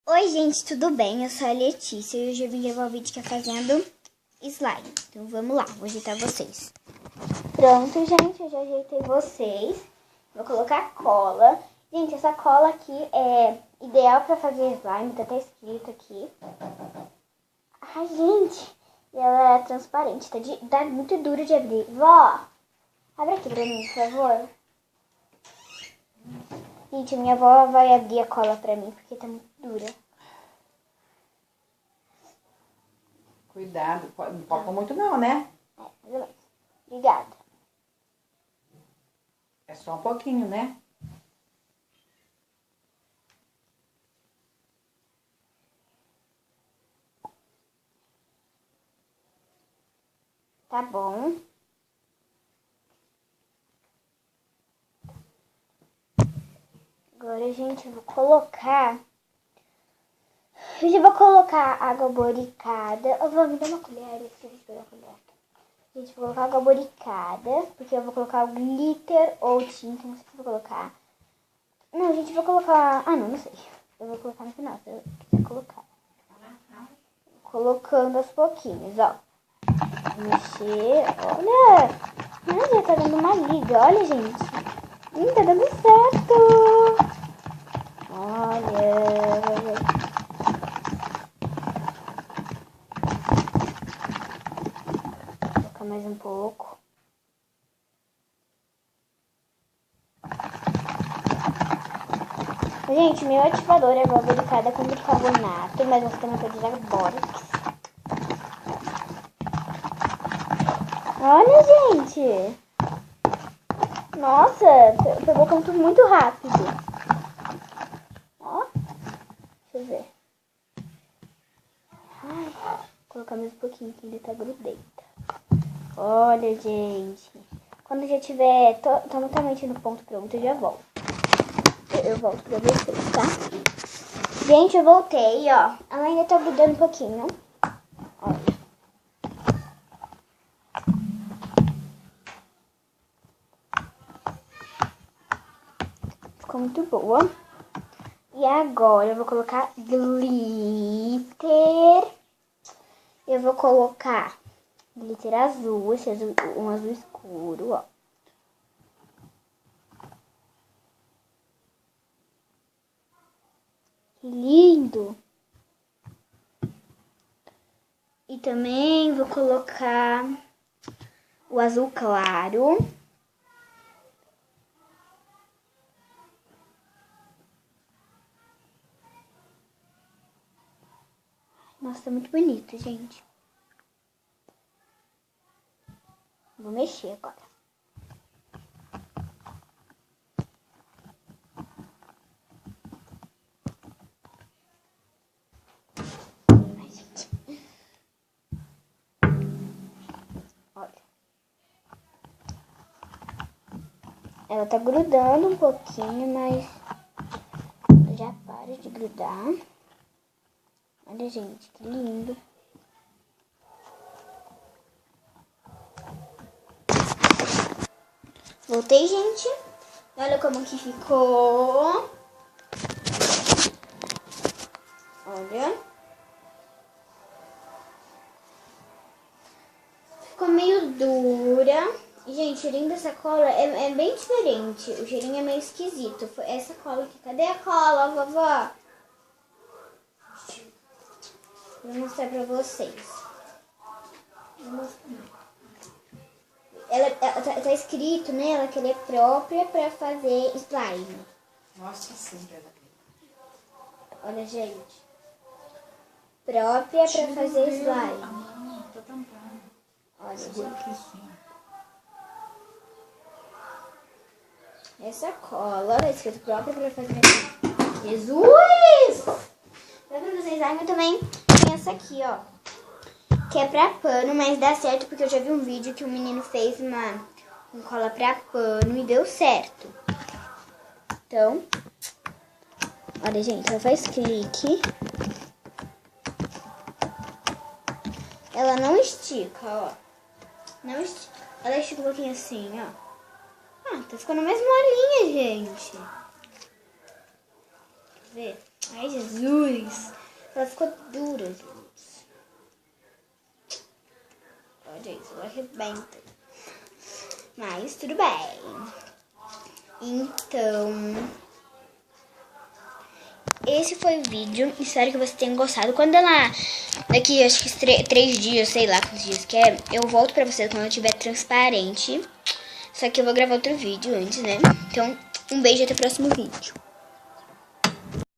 Oi gente, tudo bem? Eu sou a Letícia e hoje eu vim gravar um vídeo que é fazendo slime. Então vamos lá, vou ajeitar vocês. Pronto, gente, eu já ajeitei vocês. Vou colocar cola. Gente, essa cola aqui é ideal pra fazer slime, tá até escrito aqui. Ai, gente, ela é transparente, tá muito duro de abrir. Vó, abre aqui pra mim, por favor. Gente, minha avó vai abrir a cola pra mim porque tá muito dura. Cuidado, não pode pôr muito não, né? É, mais ou menos. Obrigada. É só um pouquinho, né? Tá bom. Agora, gente, eu vou colocar... Eu já vou colocar água boricada. Eu vou me dar uma colher, eu esqueci de pegar a colher. Gente, vou colocar água boricada, porque eu vou colocar o glitter ou tinta, não sei o que eu vou colocar. Não, gente, eu vou colocar... Ah, não sei. Eu vou colocar no final, se eu quiser colocar. Colocando aos pouquinhos, ó. Mexer, olha. Ai, já tá dando uma liga, olha, gente. Tá dando certo. Olha. Vou colocar mais um pouco. Gente, meu ativador é água boricada com bicarbonato, mas você também pode usar bórax. Olha, gente. Nossa, pegou ponto muito rápido. Ó, deixa eu ver. Ai, vou colocar mais um pouquinho que ele tá grudenta. Olha, gente. Quando já tiver totalmente no ponto pronto, eu já volto. Eu volto pra vocês, tá? Gente, eu voltei, ó. Ela ainda tá grudando um pouquinho. Olha. Ficou muito boa. E agora eu vou colocar glitter. Eu vou colocar glitter azul, esse azul, um azul escuro, ó. Que lindo! E também vou colocar o azul claro. Nossa, tá muito bonito, gente. Vou mexer agora. Ai, gente. Olha. Ela tá grudando um pouquinho, mas já para de grudar. Olha, gente, que lindo. Voltei, gente. Olha como que ficou. Olha. Ficou meio dura. E, gente, o cheirinho dessa cola é bem diferente. O cheirinho é meio esquisito. Foi essa cola aqui. Cadê a cola, vovó? Vou mostrar pra vocês. Vou mostrar. Ela tá escrito nela que ela é própria pra fazer slime. Nossa, sim, ela. Olha, gente. Própria pra fazer slime. Não, tô tampando. Olha, Segura gente. aqui sim. Essa cola é escrito própria pra fazer... Jesus! Pra fazer slime também tem essa aqui, ó. Que é pra pano, mas dá certo porque eu já vi um vídeo que o menino fez uma cola pra pano e deu certo. Então, olha, gente, ela faz clique. Ela não estica, ó. Não estica. Ela estica um pouquinho assim, ó. Ah, tá ficando a mesma linha, gente. Quer ver? Ai, Jesus. Ela ficou dura, Jesus. Olha isso, ela arrebenta. Mas tudo bem. Então, esse foi o vídeo. Espero que você tenha gostado. Quando ela, daqui acho que 3 dias, sei lá quantos dias que é, eu volto pra você quando ela estiver transparente. Só que eu vou gravar outro vídeo antes, né? Então, um beijo e até o próximo vídeo.